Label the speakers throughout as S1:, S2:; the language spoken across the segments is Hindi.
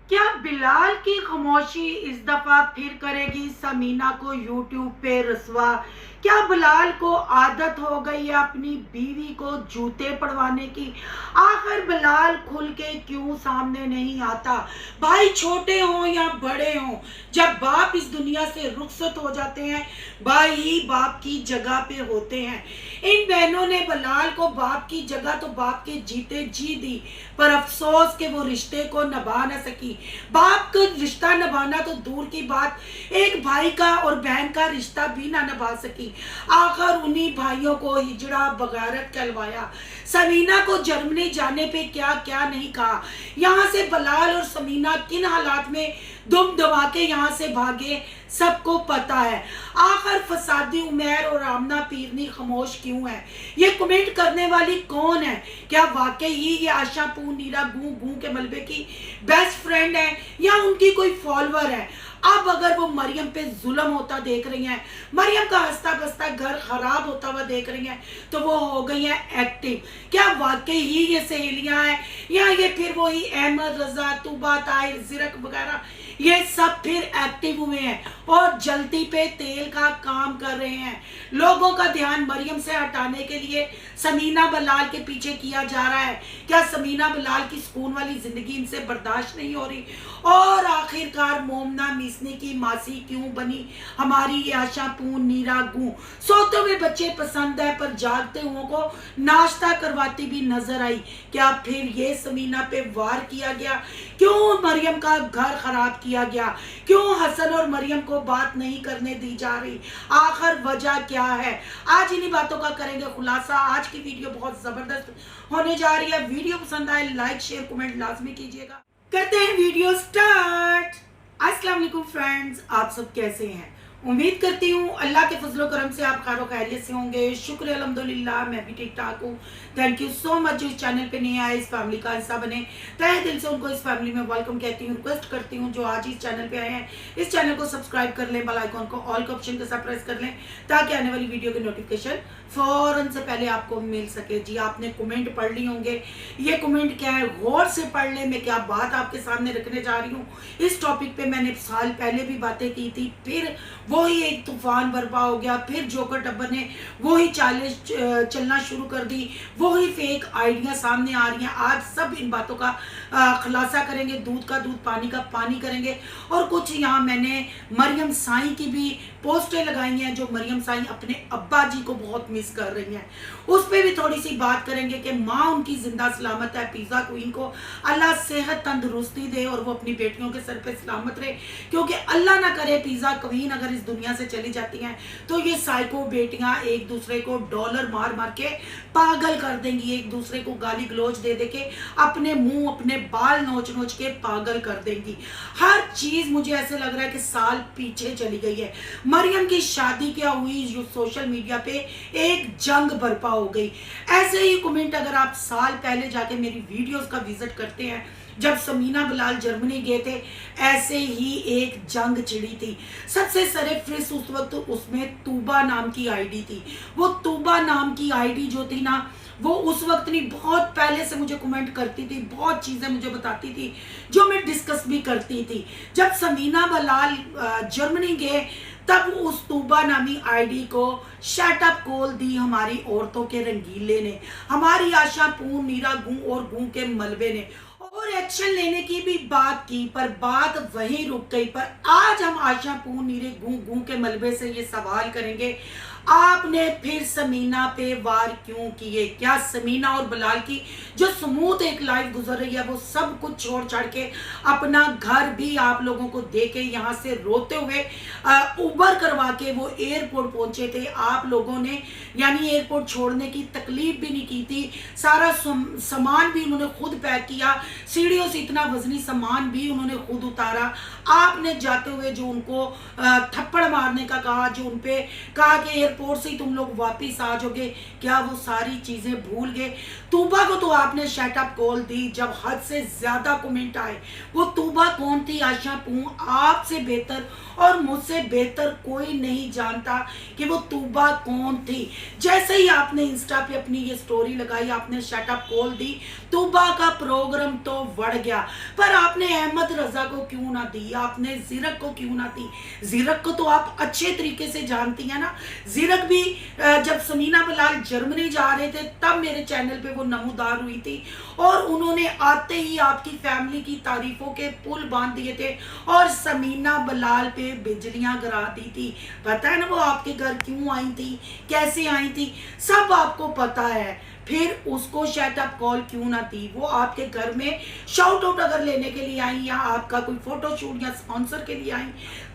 S1: क्या बिलाल की खामोशी इस दफा फिर करेगी समीना को यूट्यूब पे रसवा? क्या बिलाल को आदत हो गई है अपनी बीवी को जूते पड़वाने की? आखिर बिलाल खुल के क्यों सामने नहीं आता? भाई छोटे हों या बड़े हों, जब बाप इस दुनिया से रुखसत हो जाते हैं, भाई ही बाप की जगह पे होते हैं। इन बहनों ने बिलाल को बाप की जगह तो बाप के जीते जी दी, पर अफसोस के वो रिश्ते को निभा न सकी। बाप का रिश्ता निभाना तो दूर की बात, एक भाई का और बहन का रिश्ता भी ना निभा सकी। आखिर उन्हीं भाइयों को हिजड़ा बगारत कहलवाया। समीना को जर्मनी जाने पे क्या क्या नहीं कहा। यहाँ से बिलाल और समीना किन हालात में दुम दबा के यहाँ से भागे, सबको पता है। आखिर फसादी उमैर और आमना पीरनी खामोश क्यों है? ये कमेंट करने वाली कौन है? क्या वाकई ही ये आशा पू नीरा गू गू के मलबे की बेस्ट फ्रेंड है या उनकी कोई फॉलोअर है? अब अगर वो मरियम पे जुल्म होता देख रही हैं, मरियम का हंसता बसता घर खराब होता हुआ देख रही हैं, तो वो हो गई हैं एक्टिव। क्या वाकई ही ये सहेलियां हैं या ये फिर वही अहमद, रजा, तूबा, ताहिर, जिरक वगैरह ये सब फिर एक्टिव हुए हैं और जलती पे तेल का काम कर रहे हैं? लोगों का ध्यान मरियम से हटाने के लिए समीना बिलाल के पीछे किया जा रहा है। क्या समीना बिलाल की सुकून वाली जिंदगी इनसे बर्दाश्त नहीं हो रही? और आखिरकार मोमना मिसनी की मासी क्यों बनी हमारी ये आशा पून नीरा गू? सोते हुए बच्चे पसंद है पर जागते हुओं को नाश्ता करवाती भी नजर आई। क्या फिर ये समीना पे वार किया गया? क्यों मरियम का घर खराब किया गया? क्यों हसन और मरियम को बात नहीं करने दी जा रही? आखिर वजह क्या है? आज इन्हीं बातों का करेंगे खुलासा। आज की वीडियो बहुत जबरदस्त होने जा रही है। वीडियो पसंद आए लाइक शेयर कमेंट लाजमी कीजिएगा। करते हैं वीडियो स्टार्ट। अस्सलाम वालेकुम फ्रेंड्स, आप सब कैसे हैं? उम्मीद करती हूँ अल्लाह के फजलो करम से आप खैर खैरियत से होंगे। शुक्र अल्हम्दुलिल्लाह, मैं भी ठीक ठाक हूँ। Thank you so much. जो इस चैनल पे नहीं आए, इस फैमिली का हिस्सा बने, तहे दिल से उनको इस फैमिली में वेलकम कहती हूँ। रिक्वेस्ट करती हूँ जो आज इस चैनल पे आए हैं, इस चैनल को सब्सक्राइब कर लें, बेल आइकॉन को ऑल के ऑप्शन के साथ प्रेस कर लें ताकि आने वाली वीडियो की नोटिफिकेशन फौरन से पहले आपको मिल सके। जी आपने कमेंट पढ़ ली होंगे, ये कमेंट क्या है गौर से पढ़ ले। मैं क्या बात आपके सामने रखने जा रही हूँ। इस टॉपिक पे मैंने साल पहले भी बातें की थी, फिर वही एक तूफान बर्पा हो गया, फिर जोकर टब्बर ने वही चालीस चलना शुरू कर दी, वही फेक आइडिया सामने आ रही हैं। आज सब इन बातों का खुलासा करेंगे, दूध का दूध पानी का पानी करेंगे। और कुछ यहाँ मैंने मरियम साई की भी पोस्टें लगाई हैं जो मरियम साई अपने अब्बा जी को बहुत मिस कर रही हैं, उस पर भी थोड़ी सी बात करेंगे कि माँ उनकी जिंदा सलामत है। पिज़्ज़ा क्वीन को अल्लाह सेहत तंदुरुस्ती दे और वो अपनी बेटियों के सर पे सलामत रहे, क्योंकि अल्लाह ना करे पिज़्ज़ा क्वीन अगर इस दुनिया से चली जाती हैं तो ये साइको बेटियां एक दूसरे को डॉलर मार मार के पागल कर देंगी, एक दूसरे को गाली गलोच दे दे के अपने मुंह अपने बाल नोच नोच के पागल कर देंगी। हर चीज मुझे ऐसे लग रहा है कि साल पीछे चली गई है। मरियम की शादी क्या हुई, जो सोशल मीडिया पे एक जंग बर्पा हो गई। ऐसे ही कमेंट अगर आप साल पहले जाके मेरी वीडियोस का विजिट करते हैं, जब समीना बिलाल जर्मनी गए थे, ऐसे ही एक जंग छिड़ी थी। सबसे सरफिस उस वक्त उसमें तूबा नाम की आईडी थी। वो तूबा नाम की आईडी जो थी ना, वो उस वक्त नहीं, बहुत पहले से मुझे कमेंट करती थी, बहुत चीज़ें मुझे बताती थी जो मैं डिस्कस भी करती थी। जब समीना बिलाल जर्मनी गए तब उस तूबा नामी आईडी को शटअप कॉल दी हमारी औरतों के रंगीले ने, हमारी आशा पूर्ण नीरा गूं और गूं के मलबे ने, और एक्शन लेने की भी बात की, पर बात वहीं रुक गई। पर आज हम आशा पूर्ण नीरे गूं गूं के मलबे से ये सवाल करेंगे, आपने फिर समीना पे वार क्यों किए? क्या समीना और बिलाल की जो स्मूथ एक लाइफ गुजर रही है वो सब कुछ छोड़ छाड़ के अपना घर भी आप लोगों को दे के यहाँ से रोते हुए उबर करवा के वो एयरपोर्ट पहुंचे थे? आप लोगों ने यानी एयरपोर्ट छोड़ने की तकलीफ भी नहीं की थी, सारा सामान भी उन्होंने खुद पैक किया, सीढ़ियों से इतना वजनी सामान भी उन्होंने खुद उतारा। आपने जाते हुए जो उनको थप्पड़ मारने का कहा, जो उनपे कहा कि एयरपोर्ट से ही तुम लोग वापस आ जाओगे, क्या वो सारी चीजें भूल गए? तूबा को तो आपने शटअप कॉल दी जब हद से ज्यादा कमेंट आए। वो तूबा कौन थी आयशा पू? आपसे बेहतर और मुझसे बेहतर कोई नहीं जानता कि वो तूबा कौन थी। जैसे ही आपने इंस्टा पे अपनी ये स्टोरी लगाई, आपने शटअप कॉल दी, तूबा का प्रोग्राम तो बढ़ गया। पर आपने अहमद रजा को क्यों ना दी? आपने जीरक को क्यों ना दी? जीरक को तो आप अच्छे तरीके से जानती हैं ना। जीरक भी जब समीना बलाल जर्मनी जा रहे थे तब मेरे चैनल पे वो नमूदार हुई थी और उन्होंने आते ही आपकी फैमिली की तारीफों के पुल बांध दिए थे और समीना बलाल पे बिजलियां गिरा दी थी। पता है ना वो आपके घर क्यों आई थी, कैसे आई थी, सब आपको पता है। फिर उसको शटअप कॉल क्यों ना दी? वो आपके घर में शाउट आउट अगर लेने के लिए आई या आपका कोई फोटो शूट या स्पॉन्सर के लिए आई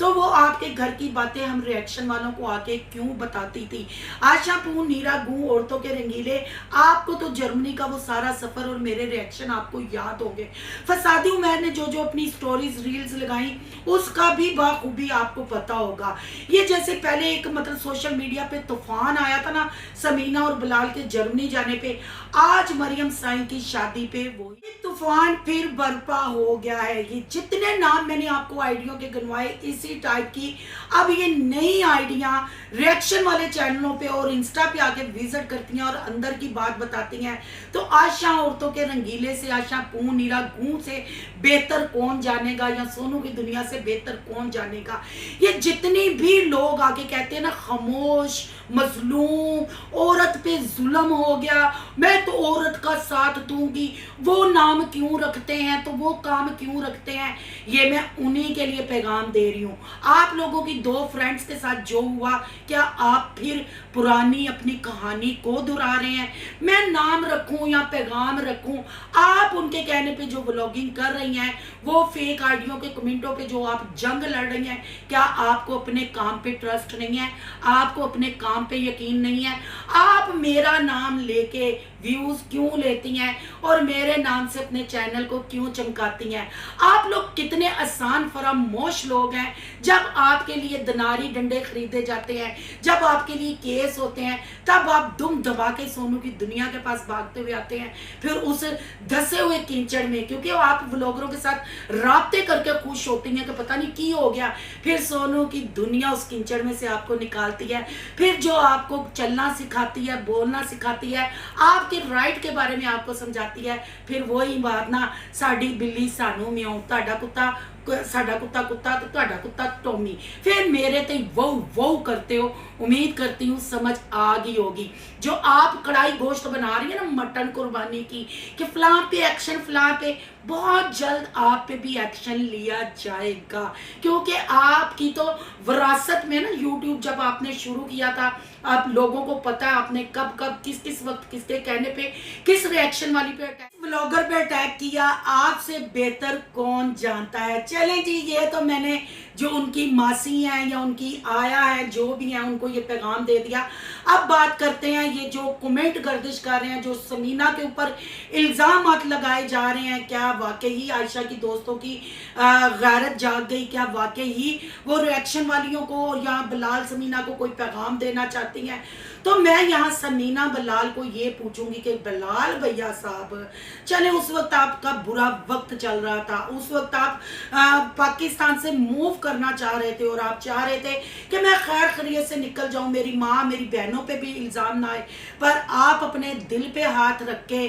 S1: तो वो आपके घर की बातें हम रिएक्शन वालों को आके क्यों बताती थी? आशा पू, नीरा गू, औरतों के रंगीले, आपको तो जर्मनी का वो सारा सफर और मेरे रिएक्शन आपको याद होंगे। फसादी उमैर ने जो जो अपनी स्टोरीज रील्स लगाई उसका भी बाखूबी आपको पता होगा। ये जैसे पहले एक मतलब सोशल मीडिया पे तूफान आया था ना समीना और बिलाल के जर्मनी जाने पे, आज मरियम साईं की शादी पे वो तूफान फिर बर्पा हो गया है। ये जितने नाम मैंने आपको आइडियों के गिनवाए इसी टाइप की अब ये नई आइडिया रिएक्शन वाले चैनलों पे और इंस्टा पे आके विजिट करती हैं और अंदर की बात बताती हैं। तो आशा औरतों के रंगीले से, आशा पू, नीरा गू से बेहतर कौन जानेगा या सोनू की दुनिया से बेहतर कौन जानेगा? ये जितनी भी लोग आके कहते हैं ना खामोश, मजलूम, औरत पे जुल्म हो गया, मैं तो औरत का साथ दूंगी, वो नाम क्यों रखते हैं, तो वो काम क्यों रखते हैं, ये मैं उन्हीं के लिए पैगाम दे रही हूँ। आप लोगों की दो फ्रेंड्स के साथ जो हुआ, क्या आप फिर पुरानी अपनी कहानी को दोहरा रहे हैं? मैं नाम रखूं या पैगाम रखूं, आप उनके कहने पे जो व्लॉगिंग कर रही हैं, वो फेक आइडियों के कमेंटों पे जो आप जंग लड़ रही हैं, क्या आपको अपने काम पे ट्रस्ट नहीं है? आपको अपने काम पे यकीन नहीं है? आप मेरा नाम लेके व्यूज क्यों लेती हैं और मेरे नाम से अपने चैनल को क्यों चमकाती हैं? आप लोग कितने आसान फरामोश लोग हैं। जब आपके लिए दिनारी डंडे खरीदे जाते हैं, जब आपके लिए केस होते हैं, तब आप दुम दबा के सोनू की दुनिया के पास भागते हुए आते हैं। फिर उस धसे हुए कीचड़ में, क्योंकि आप व्लॉगरों के साथ राब्ते करके खुश होती हैं कि पता नहीं की हो गया, फिर सोनू की दुनिया उस कीचड़ में से आपको निकालती है। फिर जो आपको चलना सिखाती है, बोलना सिखाती है, आपके राइट के बारे में आपको समझाती है, फिर वही बात ना, साड़ी बिल्ली सानू म्याऊ, ताड़ा कुत्ता साडा कुत्ता कुत्ता तो ताड़ा कुत्ता टॉमी, फिर मेरे ते वो वो करते हो। उम्मीद करती हूँ समझ आ गई होगी। जो आप कढ़ाई गोश्त बना रही है ना मटन कुर्बानी की, कि फलां पे एक्शन, फलां पे, बहुत जल्द आप पे भी एक्शन लिया जाएगा। क्योंकि आपकी तो विरासत में ना, यूट्यूब जब आपने शुरू किया था, आप लोगों को पता है आपने कब कब किस किस वक्त किसके कहने पे किस रिएक्शन वाली पे ब्लॉगर पे अटैक किया, आपसे बेहतर कौन जानता है। चलें जी, ये तो मैंने जो उनकी मासी हैं या उनकी आया है, जो भी हैं, उनको ये पैगाम दे दिया। अब बात करते हैं ये जो कमेंट गर्दिश कर रहे हैं, जो समीना के ऊपर इल्ज़ाम लगाए जा रहे हैं, क्या वाकई आयशा की दोस्तों की गैरत जाग गई? क्या वाकई वो रिएक्शन वालियों को या बिलाल समीना को कोई पैगाम देना चाहती हैं? तो मैं यहाँ समीना बिलाल को ये पूछूंगी कि बिलाल भैया साहब, चले उस वक्त आपका बुरा वक्त चल रहा था, उस वक्त आप पाकिस्तान से मूव करना चाह रहे थे और आप चाह रहे थे कि मैं खैर खैरियत से निकल जाऊं, मेरी माँ मेरी बहनों पे भी इल्ज़ाम ना आए, पर आप अपने दिल पे हाथ रख के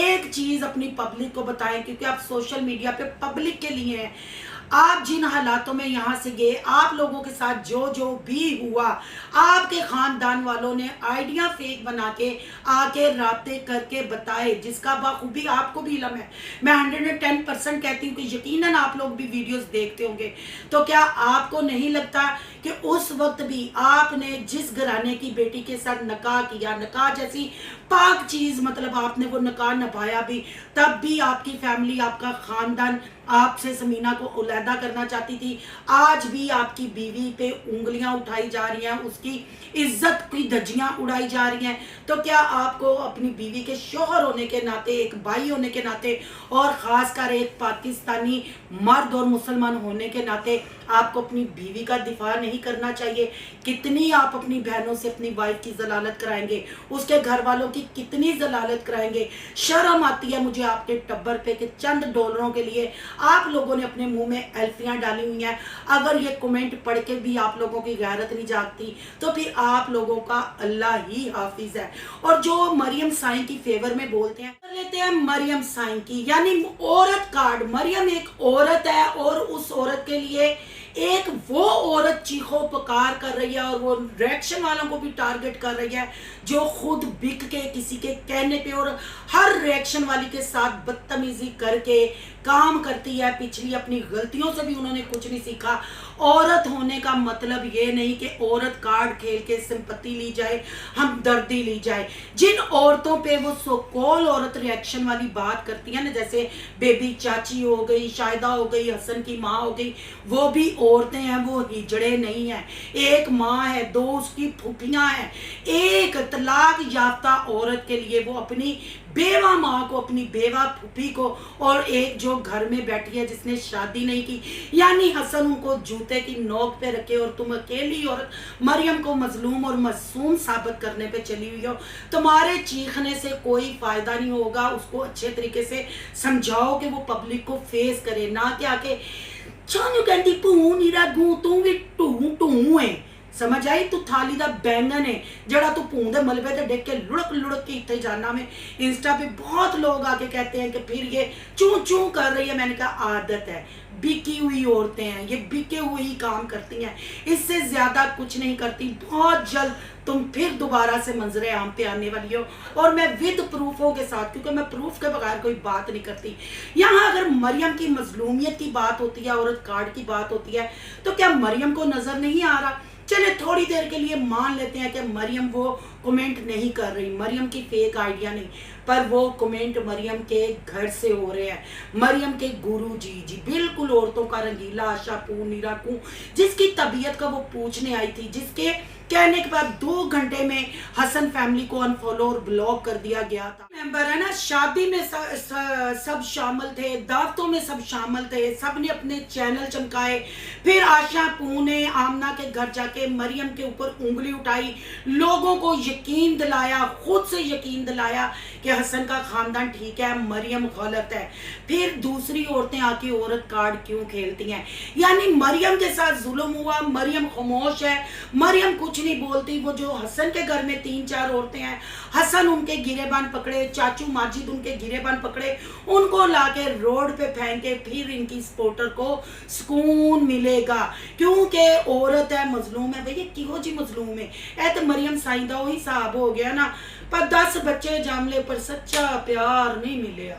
S1: एक चीज़ अपनी पब्लिक को बताएं, क्योंकि आप सोशल मीडिया पे पब्लिक के लिए हैं। आप जिन हालातों में यहाँ से गए, आप लोगों के साथ जो जो भी हुआ, आपके खानदान वालों ने आइडिया फेक बना के आके राब्ते करके बताए, जिसका बाखूबी आपको भी इल्म है। मैं 110% कहती हूँ कि यकीनन आप लोग भी वीडियोस देखते होंगे। तो क्या आपको नहीं लगता कि उस वक्त भी आपने जिस घराने की बेटी के साथ निकाह किया, निकाह जैसी पाक चीज़, मतलब आपने वो निकाह निभाया भी, तब भी आपकी फैमिली, आपका खानदान आपसे समीना को उलैदा करना चाहती थी। आज भी आपकी बीवी पे उंगलियां उठाई जा रही हैं, उसकी इज्जत की धज्जियां उड़ाई जा रही हैं। तो क्या आपको अपनी बीवी के शोहर होने के नाते, एक भाई होने के नाते, और ख़ासकर एक पाकिस्तानी मर्द और मुसलमान होने के नाते आपको अपनी बीवी का दिफा नहीं करना चाहिए? कितनी आप अपनी बहनों से अपनी वाइफ की जलालत कराएंगे, उसके घर वालों की कितनी जलालत कराएंगे? शर्म आती है मुझे आपके टब्बर पे कि चंद डॉलरों के लिए आप लोगों ने अपने मुंह में एल्फियां डाली हुई हैं। अगर ये कमेंट पढ़ के भी आप लोगों की गैरत नहीं जागती तो फिर आप लोगों का अल्लाह ही हाफिज है। और जो मरियम साईं की फेवर में बोलते हैं, कर लेते हैं मरियम साईं की, यानी औरत कार्ड। मरियम एक औरत है और उस औरत के लिए एक वो औरत चीखो पुकार कर रही है और वो रिएक्शन वालों को भी टारगेट कर रही है जो खुद बिक के किसी के कहने पे और हर रिएक्शन वाली के साथ बदतमीजी करके काम करती है। पिछली अपनी गलतियों से भी उन्होंने कुछ नहीं सीखा। औरत होने का मतलब ये नहीं कि औरत कार्ड खेल के सिंपत्ति ली जाए, हमदर्दी ली जाए। जिन औरतों पे वो सो कॉल औरत रिएक्शन वाली बात करती है ना, जैसे बेबी चाची हो गई, शायदा हो गई, हसन की माँ हो गई, वो भी औरतें हैं, वो हिजड़े नहीं हैं। एक माँ है, दो उसकी फूफियां हैं। एक तलाक याफ्ता औरत के लिए वो अपनी बेवा माँ को, अपनी बेवा फूफी को, और एक जो घर में बैठी है जिसने शादी नहीं की, यानी हसन उनको जूते की नोक पे रखे और तुम अकेली औरत मरियम को मजलूम और मासूम साबित करने पे चली हुई हो। तुम्हारे चीखने से कोई फायदा नहीं होगा। उसको अच्छे तरीके से समझाओ कि वो पब्लिक को फेस करे, ना कि आके छानू कहती भू नीरा गू तू भी टू टू है। समझ आई? तू थाली दा बैंगन है जड़ा तू भूं दे मलबे ते देख के लुढ़क लुढ़क के इतने जाना में। इंस्टा पे बहुत लोग आके कहते हैं कि फिर ये चू चू कर रही है। मैंने कहा आदत है, बिकी हुई औरतें हैं, ये बिके हुए ही काम करती हैं, इससे ज्यादा कुछ नहीं करती। बहुत जल्द तुम फिर दोबारा से मंजरे आम पे आने वाली हो, और मैं विद प्रूफों के साथ, क्योंकि मैं प्रूफ के बगैर कोई बात नहीं करती। यहाँ अगर मरियम की मजलूमियत की बात होती है, औरत कार्ड की बात होती है, तो क्या मरियम को नजर नहीं आ रहा? चले थोड़ी देर के लिए मान लेते हैं कि मरियम वो कमेंट नहीं कर रही, मरियम की फेक आइडिया नहीं, पर वो कमेंट मरियम के घर से हो रहे हैं। मरियम के गुरु जी बिल्कुल औरतों का रंगीला आशा पू नीरा कू, जिसकी तबीयत का वो पूछने आई थी, जिसके कहने के बाद 2 घंटे में हसन फैमिली को अनफॉलो और ब्लॉक कर दिया गया था। मेंबर है ना, शादी में सब शामिल थे, दावतों में सब शामिल थे, सब ने अपने चैनल चमकाए। फिर आशा पू ने आमना के घर जाके मरियम के ऊपर उंगली उठाई, लोगों को यकीन दिलाया, खुद से यकीन दिलाया कि हसन का खानदान ठीक है, मरियम गलत है। फिर दूसरी औरतें आके औरत कार्ड क्यों खेलती हैं? यानी मरियम के साथ जुल्म हुआ, मरियम खामोश है, मरियम कुछ नहीं बोलती। वो जो हसन के घर में 3-4 औरतें हैं, हसन उनके गिरेबान पकड़े, चाचू माजिद उनके गिरेबान पकड़े, उनको लाके रोड पे फेंके, फिर इनकी सपोर्टर को सुकून मिलेगा, क्योंकि औरत है, मजलूम है। भैया किहो जी मजलूम है? ऐ तो मरियम साईं दा वही हिसाब हो गया ना, पर 10 बच्चे जामले पर सच्चा प्यार नहीं मिले।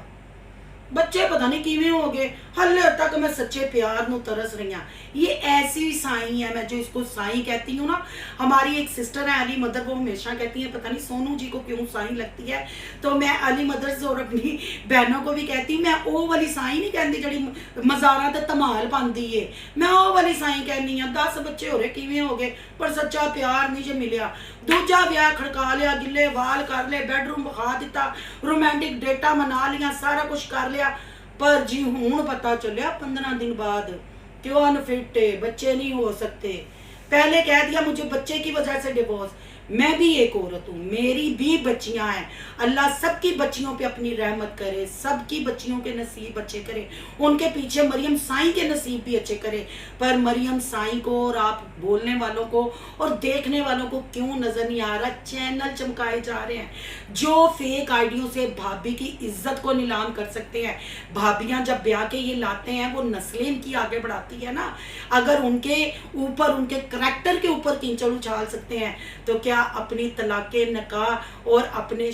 S1: बच्चे पता नहीं किवें हो गए, हले तक मैं सच्चे प्यार नू तरस रही हूँ। ये ऐसी साईं है, मैं जो इसको साईं कहती हूँ ना। हमारी एक सिस्टर है अली मदर, वो हमेशा कहती है पता नहीं सोनू जी को क्यों साईं लगती है, तो मैं अली मदर से और अपनी बहनों को भी कहती हूँ, मैं ओ वाली साईं नहीं कहती जड़ी मजारा ते धमाल पाती है, मैं ओ वाली साईं कहनी हाँ। 10 बच्चे हो रहे किवें हो गए, पर सच्चा प्यार नहीं जे मिलिया। दूजा ब्याह खड़का लिया, गिले वाल कर ले, बेडरूम बखा दिता, रोमांटिक डेटा मना लिया, सारा कुछ कर लिया, पर जी हूं पता चलिया 15 दिन बाद क्यों अनफिट है, बच्चे नहीं हो सकते। पहले कह दिया मुझे बच्चे की वजह से डिवोर्स। मैं भी एक औरत हूँ, मेरी भी बच्चियां हैं। अल्लाह सबकी बच्चियों पे अपनी रहमत करे, सबकी बच्चियों के नसीब अच्छे करे, उनके पीछे मरियम साईं के नसीब भी अच्छे करे। पर मरियम साईं को और आप बोलने वालों को और देखने वालों को क्यों नजर नहीं आ रहा? चैनल चमकाए जा रहे हैं जो फेक आइडियों से भाभी की इज्जत को नीलाम कर सकते हैं। भाभियां जब ब्याह के ये लाते हैं, वो नस्लें इनकी आगे बढ़ाती है ना। अगर उनके ऊपर, उनके करैक्टर के ऊपर कीचड़ उछाल सकते हैं, तो क्या अपनी तलाके निकाह और अपने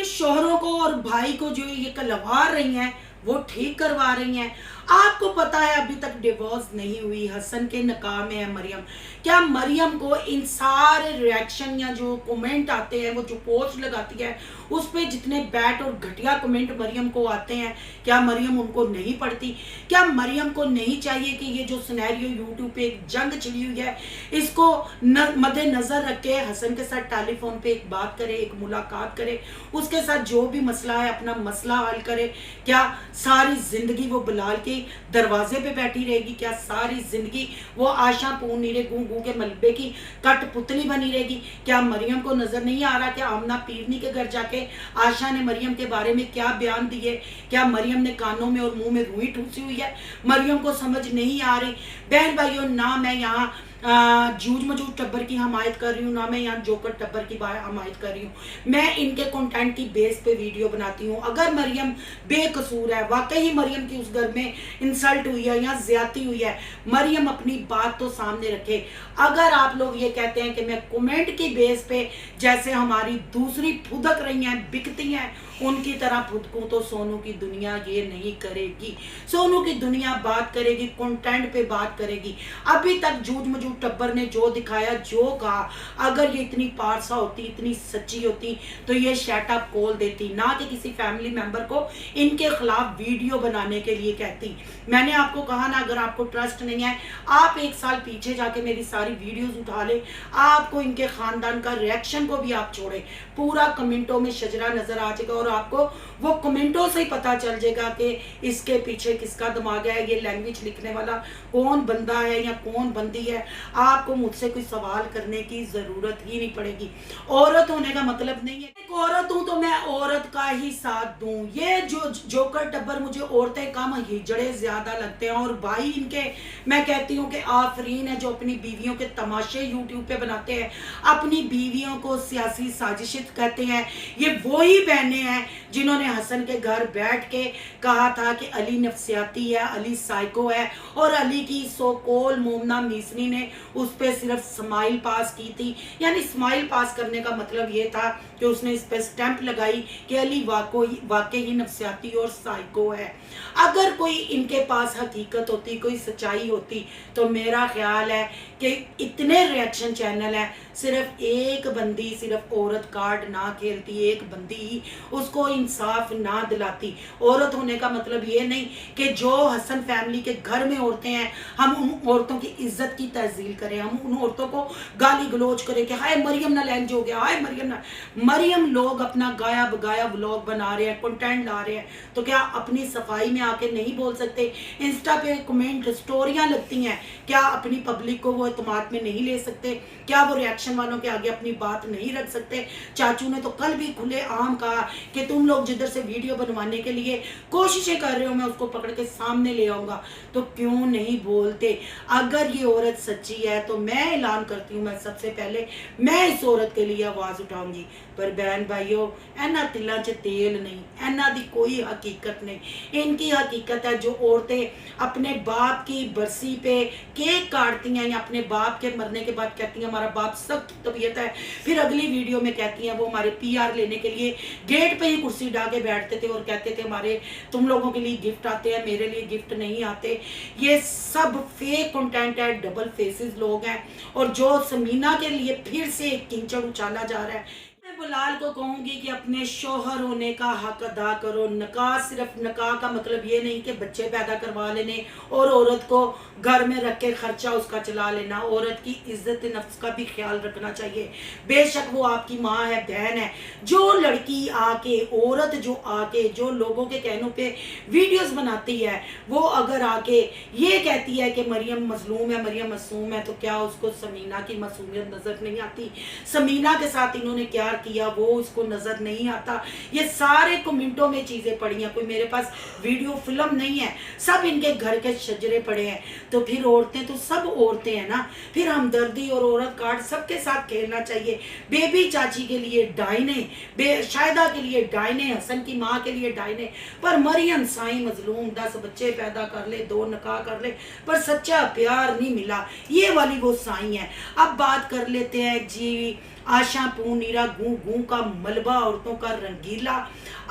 S1: शोहरों को और भाई को जो ये कलवा रही हैं, वो ठीक करवा रही हैं। आपको पता है अभी तक डिवोर्स नहीं हुई, हसन के निकाह में है मरियम। क्या मरियम को इन सारे रिएक्शन या जो कमेंट आते हैं, वो जो पोस्ट लगाती है, उस पे जितने बैड और घटिया कमेंट मरियम को आते हैं, क्या मरियम उनको नहीं पढ़ती? क्या मरियम को नहीं चाहिए कि ये जो सिनेरियो यूट्यूब पे एक जंग छिड़ी हुई है, इसको मद्देनजर रख के हसन के साथ टेलीफोन पे एक बात करे, एक मुलाकात करे, उसके साथ जो भी मसला है अपना मसला हल करे? क्या सारी जिंदगी वो बिलाल के दरवाजे पे बैठी रहेगी? क्या सारी जिंदगी वो आशा पूनीरे गूं गूं के मलबे की कठपुतली बनी रहेगी? क्या मरियम को नजर नहीं आ रहा कि आमना पीरनी के घर जाके आशा ने मरियम के बारे में क्या बयान दिए? क्या मरियम ने कानों में और मुंह में रुई ठूसी हुई है? मरियम को समझ नहीं आ रही। बहन भाइयों, ना मैं यहाँ जूझ मजूझ टब्बर की हमायत कर रही हूँ, ना मैं यहाँ जोकर टब्बर की हमायत कर रही हूँ। मैं इनके कंटेंट की बेस पे वीडियो बनाती हूँ। अगर मरियम बेकसूर है, वाकई मरियम की उस घर में इंसल्ट हुई है या ज्यादती हुई है, मरियम अपनी बात तो सामने रखे। अगर आप लोग ये कहते हैं कि मैं कमेंट की बेस पे जैसे हमारी दूसरी फुदक रही हैं, बिकती हैं, उनकी तरह फुदकूं तो सोनू की दुनिया ये नहीं करेगी। सोनू की दुनिया बात करेगी, कंटेंट पे बात करेगी। अभी तक जूझ मजूझ टब्बर ने जो दिखाया, जो कहा, अगर ये इतनी पारसा होती, इतनी सच्ची होती तो ये शैटअप खोल देती, ना कि किसी फैमिली मेंबर को इनके खिलाफ वीडियो बनाने के लिए कहती। मैंने आपको कहा ना, अगर आपको ट्रस्ट नहीं है, आप 1 साल पीछे जाके मेरी सारी वीडियोस उठा ले, आपको इनके खानदान का रिएक्शन को भी आप छोड़े, पूरा कमेंटों में शजरा नजर आ जाएगा और आपको वो कमेंटों से ही पता चल जाएगा कि इसके पीछे किसका दिमाग है, ये लैंग्वेज लिखने वाला कौन बंदा है या कौन बंदी है। आपको मुझसे कोई सवाल करने की जरूरत ही नहीं पड़ेगी। औरत होने का मतलब नहीं है, एक औरत हूं तो मैं औरत का ही साथ दूं। ये जो जोकर टब्बर, मुझे औरतें कम हिजड़े ज्यादा लगते हैं। और भाई इनके मैं कहती हूँ कि आफरीन है जो अपनी बीवियों के तमाशे यूट्यूब पे बनाते हैं, अपनी बीवियों को सियासी साजिश कहते हैं। ये वही बहनें हैं जिन्होंने हसन के घर बैठ के कहा था कि अली नफसियाती है, अली साइको है, और अली की सोकोल मोमना मीसनी ने उस पर सिर्फ स्माइल पास की थी। यानी स्माइल पास करने का मतलब ये था कि उसने इस पर स्टैंप लगाई कि अली वाकई ही नफसियाती और साइको है। अगर कोई इनके पास हकीकत होती, कोई सच्चाई होती, तो मेरा ख्याल है कि इतने रिएक्शन चैनल है, सिर्फ एक बंदी, सिर्फ औरत कार्ड ना खेलती, एक बंदी ही उसको इंसाफ ना दिलाती। औरत होने का मतलब ये नहीं कि जो हसन फैमिली के घर में औरतें हैं हम उन औरतों की इज्जत की तहजील करें, हम उन औरतों को गाली गलोच करें कि हाय मरियम ना लैंज हो गया, हाय मरियम ना। मरियम लोग अपना गाया बगाया व्लॉग बना रहे हैं, कंटेंट ला रहे हैं, तो क्या अपनी सफाई में आके नहीं बोल सकते? इंस्टा पे कमेंट स्टोरियां लगती हैं, क्या अपनी पब्लिक को वो एतमाद में नहीं ले सकते? क्या वो रिएक्शन वालों के आगे अपनी बात नहीं रख सकते? चाचू ने तो कल भी खुले आम कहा कि तुम लोग जिधर से वीडियो बनवाने के लिए कोशिशें कर रहे हो मैं उसको पकड़ के सामने ले आऊंगा। तो क्यों नहीं बोलते? अगर ये औरत सच्ची है तो मैं ऐलान करती हूँ, मैं सबसे पहले मैं इस औरत के लिए आवाज उठाऊंगी। पर बहन भाइयों, एना तिला च तेल नहीं, एना दी कोई हकीकत नहीं। इनकी हकीकत है जो औरतें अपने बाप की बरसी पे केक काटती हैं या अपने बाप के मरने के बाद कहती हैं हमारा बाप सख्त तबीयत है, फिर अगली वीडियो में कहती हैं वो हमारे पीआर लेने के लिए गेट पे ही कुर्सी डाके बैठते थे और कहते थे हमारे तुम लोगों के लिए गिफ्ट आते हैं, मेरे लिए गिफ्ट नहीं आते। ये सब फेक कंटेंट है, डबल फेसेस लोग हैं। और जो समीना के लिए फिर से एक कीचड़ उछाला जा रहा है, बिलाल को कहूंगी कि अपने शोहर होने का हक अदा करो। निकाह सिर्फ निकाह का मतलब ये नहीं कि बच्चे पैदा करवा लेने और औरत को घर में रख के खर्चा उसका चला लेना। औरत की इज्जत नफ्स का भी ख्याल रखना चाहिए। बेशक वो आपकी माँ है, बहन है। जो लड़की आके, औरत जो आके, जो लोगों के कहनों पे वीडियोस बनाती है, वो अगर आके ये कहती है कि मरियम मजलूम है, मरियम मासूम है, तो क्या उसको समीना की मासूमियत नजर नहीं आती? समीना के साथ इन्होंने क्या किया वो उसको नजर नहीं आता? ये सारे कमेंटों में चीजें पड़ी हैं, कोई मेरे पास वीडियो फिल्म नहीं है, सब इनके घर के शजरे पड़े हैं। तो फिर औरतें तो सब औरतें हैं ना, फिर हमदर्दी और औरत कार्ड सबके साथ खेलना चाहिए। बेबी चाची के लिए डायने, शायदा के लिए डायने, हसन की माँ के लिए डायने, पर मरियम साईं मजलूम 10 बच्चे पैदा कर ले, 2 निकाह कर ले, पर सच्चा प्यार नहीं मिला। ये वाली वो साईं है। अब बात कर लेते हैं जी आशा पूनीरा गूं गूं का मलबा, औरतों का रंगीला।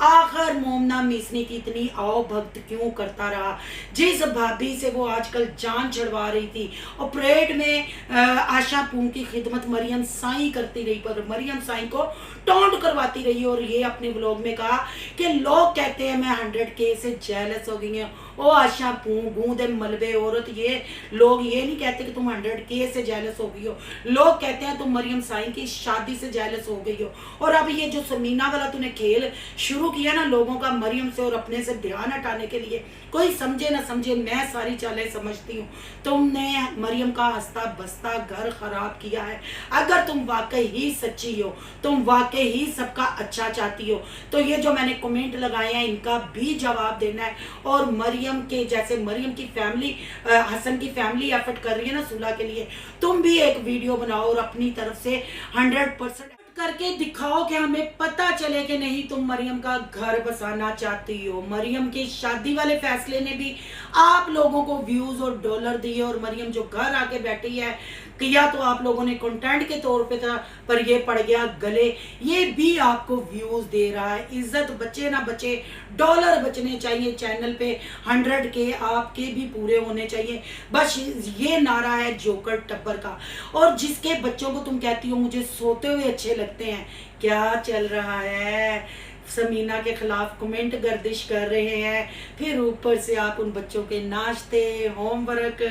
S1: आखिर मोमना मिसनी की इतनी आओ भक्त क्यों करता रहा? जिस भाभी से वो आजकल जान छड़वा रही थी, ऑपरेट में आशा पून की खिदमत मरियम साईं करती रही, पर मरियम साईं को टॉन्ट करवाती रही। और ये अपने व्लॉग में कहा कि लोग कहते हैं मैं 100K से जेलस हो गई हूँ। ओ आशा गूंदे मलबे औरत, ये लोग ये नहीं कहते कि तुम 100K से जेलस हो गई हो, लोग कहते हैं तुम मरियम साईं की शादी से जेलस हो गई हो। हो। और अब ये जो समीना वाला तूने खेल शुरू किया ना लोगों का मरियम से और अपने से ध्यान हटाने के लिए, कोई समझे ना समझे, मैं सारी चालें समझती हूँ। तुमने मरियम का हंसता बसता घर खराब किया है। अगर तुम वाकई ही सच्ची हो, तुम वाकई ही सबका अच्छा चाहती हो, तो ये जो मैंने कमेंट लगाए हैं इनका भी जवाब देना है। और मरियम के जैसे मरियम की फैमिली, हसन की फैमिली एफर्ट कर रही है ना सुलह के लिए, तुम भी एक वीडियो बनाओ और अपनी तरफ से 100% करके दिखाओ कि हमें पता चले कि नहीं तुम मरियम का घर बसाना चाहती हो। मरियम के शादी वाले फैसले ने भी आप लोगों को व्यूज और डॉलर दिए, और मरियम जो घर आके बैठी है, किया तो आप लोगों ने कंटेंट के तौर पे था, पर ये पड़ गया गले, ये भी आपको व्यूज दे रहा है। इज्जत बचे ना बचे, डॉलर बचने चाहिए चैनल पे, 100 के आपके भी पूरे होने चाहिए। बस ये नारा है जोकर टब्बर का। और जिसके बच्चों को तुम कहती हो मुझे सोते हुए अच्छे लगते हैं, क्या चल रहा है? समीना के खिलाफ कमेंट गर्दिश कर रहे हैं, फिर ऊपर से आप उन बच्चों के नाश्ते होमवर्क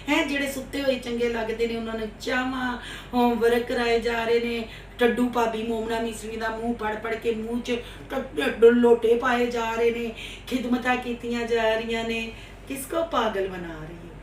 S1: हैं जेड़े सुते हुए चंगे लगते ने, उन्होंने चावा होमवर्क कराए जा रहे ने। टड्डू भाभी मोमना मिसरी का मुंह पढ़ पढ़ के मुंह च लोटे पाए जा रहे ने, खिदमतां कीतियां जा रही ने। किसको पागल बना रही हो,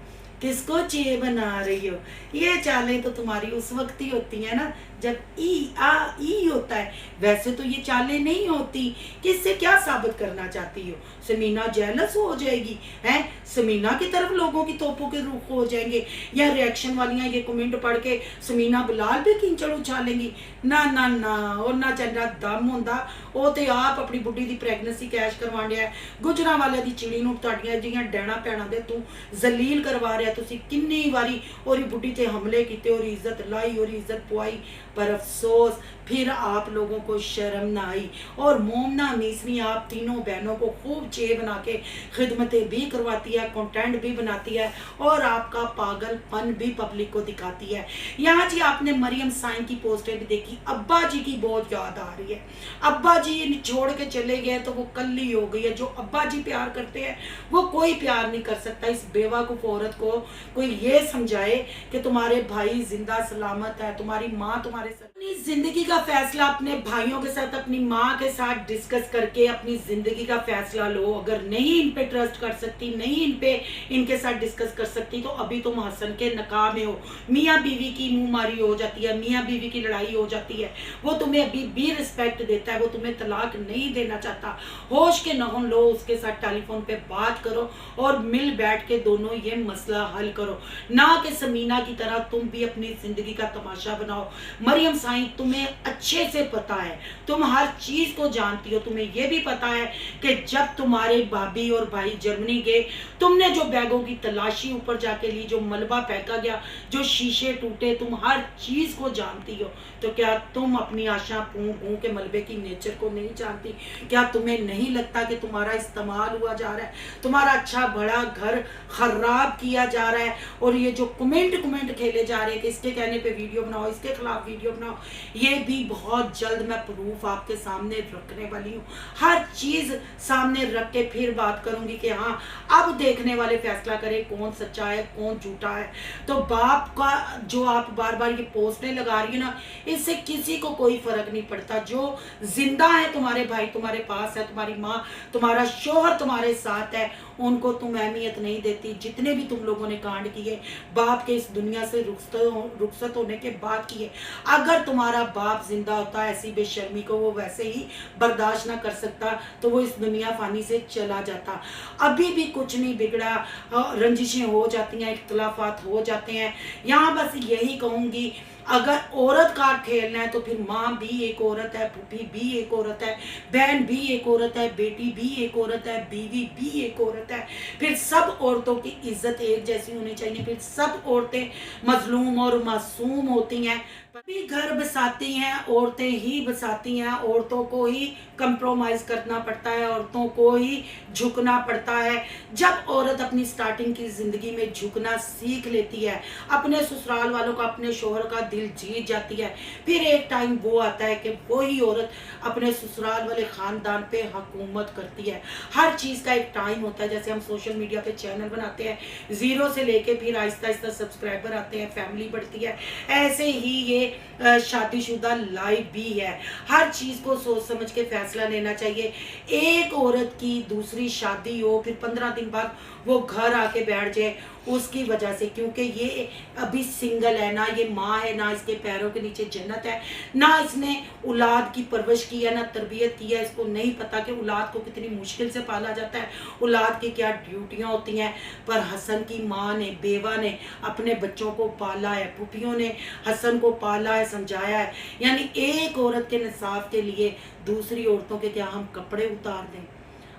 S1: किसको चे बना रही हो? ये चालें तो तुम्हारी उस वक्त ही होती है ना जब ई होता है। वैसे तो ये चालें नहीं होती। किससे क्या साबित करना चाहती हो? समीना जेलस हो जाएगी हैं? समीना की तरफ लोगों की तोपों के रुख हो जाएंगे, या रिएक्शन वालियां ये कमेंट पढ़ के समीना बिलाल पे कीचड़ उछालेंगी? ना ना ना, और ना चंगा दम होंदा। वो तो आप अपनी बुढ़ी की प्रैगनेंसी कैश करवा रहा है, गुजरां वाले की चिड़ी नूं तुहाडियां जिहियां डैणा भैणां दे तू जलील करवा रहा। तुसीं किन्नी वारी ओरी बुढ़ी ते हमले किते, और इज्जत लाई और इज्जत पुआई, पर अफसोस फिर आप लोगों को शर्म ना आई। और मोमना मीसनी आप तीनों बहनों को खूब चे बना के खिदमतें भी करवाती है, कंटेंट भी बनाती है, और आपका पागलपन भी पब्लिक को दिखाती है। यहाँ जी आपने मरियम साइन की पोस्टें भी देखी, अब्बा जी की बहुत याद आ रही है। अब्बा जी छोड़ के चले गए तो वो कल्ली हो गई है। जो अब्बा जी प्यार करते हैं वो कोई प्यार नहीं कर सकता। इस बेवकूफ औरत को कोई ये समझाए कि तुम्हारे भाई जिंदा सलामत है, तुम्हारी माँ तुम्हारे साथ। अपनी जिंदगी का फैसला अपने भाइयों के साथ, अपनी माँ के साथ डिस्कस करके अपनी जिंदगी का फैसला लो। अगर नहीं इन पे ट्रस्ट कर सकती, नहीं इन पे इनके साथ डिस्कस कर सकती, तो अभी तुम हसन के नकाब में हो। मियाँ बीवी की मुंहमारी हो जाती है, मियाँ बीवी की लड़ाई हो जाती है। वो तुम्हें अभी भी रिस्पेक्ट देता है, वो तुम्हें तलाक नहीं देना चाहता। होश के नहुन लो, उसके साथ टेलीफोन पे बात करो और मिल बैठ के दोनों ये मसला हल करो, ना कि समीना की तरह तुम भी अपनी जिंदगी का तमाशा बनाओ। मरियम साईं, तुम्हें अच्छे से पता है, तुम हर चीज को जानती हो। तुम्हें यह भी पता है कि जब तुम्हारे भाभी और भाई जर्मनी गए, तुमने जो बैगों की तलाशी ऊपर जाके ली, जो मलबा फेंका गया, जो शीशे टूटे, तुम हर चीज को जानती हो। तो क्या तुम अपनी आशा पूं के मलबे की नेचर को नहीं जानती? क्या तुम्हें नहीं लगता कि तुम्हारा इस्तेमाल हुआ जा रहा है, तुम्हारा अच्छा बड़ा घर खराब किया जा रहा है? और ये जो कमेंट खेले जा रहे हैं कि इसके कहने पे वीडियो बनाओ, इसके खिलाफ वीडियो बनाओ, ये भी बहुत जल्द मैं प्रूफ आपके सामने रखने वाली हूँ। हर चीज सामने रख के फिर बात करूंगी कि हाँ, अब देखने वाले फैसला करें कौन सच्चा है कौन झूठा है। तो बाप का जो आप बार बार ये पोस्टें लगा रही है ना, इससे किसी को कोई फर्क नहीं पड़ता। जो जिंदा है, तुम्हारे भाई तुम्हारे पास है, तुम्हारी माँ तुम्हारा शोहर तुम्हारे साथ है, उनको तुम अहमियत नहीं देती। जितने भी तुम लोगों ने कांड किए बाप के इस दुनिया से रुखसत होने के बाद किए, अगर तुम्हारा बाप जिंदा होता ऐसी बेशर्मी को वो वैसे ही बर्दाश्त ना कर सकता, तो वो इस दुनिया फानी से चला जाता। अभी भी कुछ नहीं बिगड़ा, रंजिशें हो जाती हैं, इख्तलाफात हो जाते हैं। यहाँ बस यही कहूँगी, अगर औरत का खेलना है तो फिर माँ भी एक औरत है, फूफी भी एक औरत है, बहन भी एक औरत है, बेटी भी एक औरत है, बीवी भी एक औरत है। फिर सब औरतों की इज्जत एक जैसी होनी चाहिए। फिर सब औरतें मजलूम और मासूम होती हैं। भी घर बसाती हैं, औरतें ही बसाती हैं। औरतों को ही कंप्रोमाइज करना पड़ता है, औरतों को ही झुकना पड़ता है। जब औरत अपनी स्टार्टिंग की जिंदगी में झुकना सीख लेती है, अपने ससुराल वालों का, अपने शोहर का दिल जीत जाती है। फिर एक टाइम वो आता है कि वही औरत अपने ससुराल वाले खानदान पे हुकूमत करती है। हर चीज़ का एक टाइम होता है। जैसे हम सोशल मीडिया पे चैनल बनाते हैं, ज़ीरो से लेके फिर आहिस्ता आहिस्ता सब्सक्राइबर आते हैं, फैमिली बढ़ती है, ऐसे ही ये शादीशुदा लाइफ भी है। हर चीज़ को सोच समझ के फैसला लेना चाहिए। एक औरत की दूसरी शादी हो, फिर 15 दिन बाद वो घर आके बैठ जाए उसकी वजह से, क्योंकि ये अभी सिंगल है, ना ये माँ है, ना इसके पैरों के नीचे जन्नत है, ना इसने औलाद की परवरिश की है, ना तरबियत की है। इसको नहीं पता कि औलाद को कितनी मुश्किल से पाला जाता है, औलाद की क्या ड्यूटियाँ होती हैं। पर हसन की माँ ने, बेवा ने अपने बच्चों को पाला है, पुफियों ने हसन को पाला है, समझाया है। यानी एक औरत के इंसाफ के लिए दूसरी औरतों के क्या हम कपड़े उतार दें,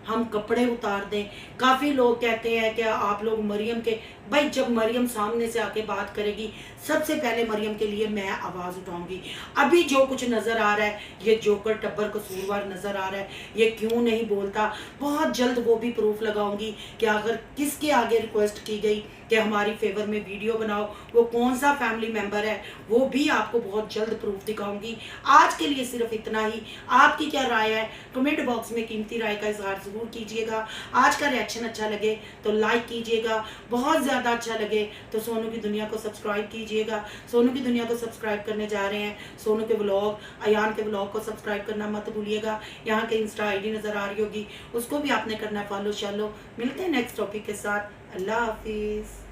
S1: हम कपड़े उतार दें। काफ़ी लोग कहते हैं कि आप लोग मरियम के, भाई जब मरियम सामने से आके बात करेगी सबसे पहले मरियम के लिए मैं आवाज़ उठाऊंगी। अभी जो कुछ नज़र आ रहा है, ये जोकर टब्बर कसूरवार नज़र आ रहा है, ये क्यों नहीं बोलता, बहुत जल्द वो भी प्रूफ लगाऊंगी कि अगर किसके आगे रिक्वेस्ट की गई कि हमारी फेवर में वीडियो बनाओ, वो कौन सा फैमिली मेम्बर है, वो भी आपको बहुत जल्द प्रूफ दिखाऊंगी। आज के लिए सिर्फ इतना ही। आपकी क्या राय है कमेंट बॉक्स में कीमती राय का इजहार ज़रूर कीजिएगा। आज का रिएक्शन अच्छा लगे तो लाइक कीजिएगा, बहुत ज़्यादा अच्छा लगे तो सोनू की दुनिया को सब्सक्राइब कीजिएगा। सोनू की दुनिया को सब्सक्राइब करने जा रहे हैं, सोनू के व्लॉग, अयान के व्लॉग को सब्सक्राइब करना मत भूलिएगा। यहाँ के इंस्टा आईडी नज़र आ रही होगी, उसको भी आपने करना फॉलो शालो। मिलते हैं नेक्स्ट टॉपिक के साथ। अल्लाह हाफिज़।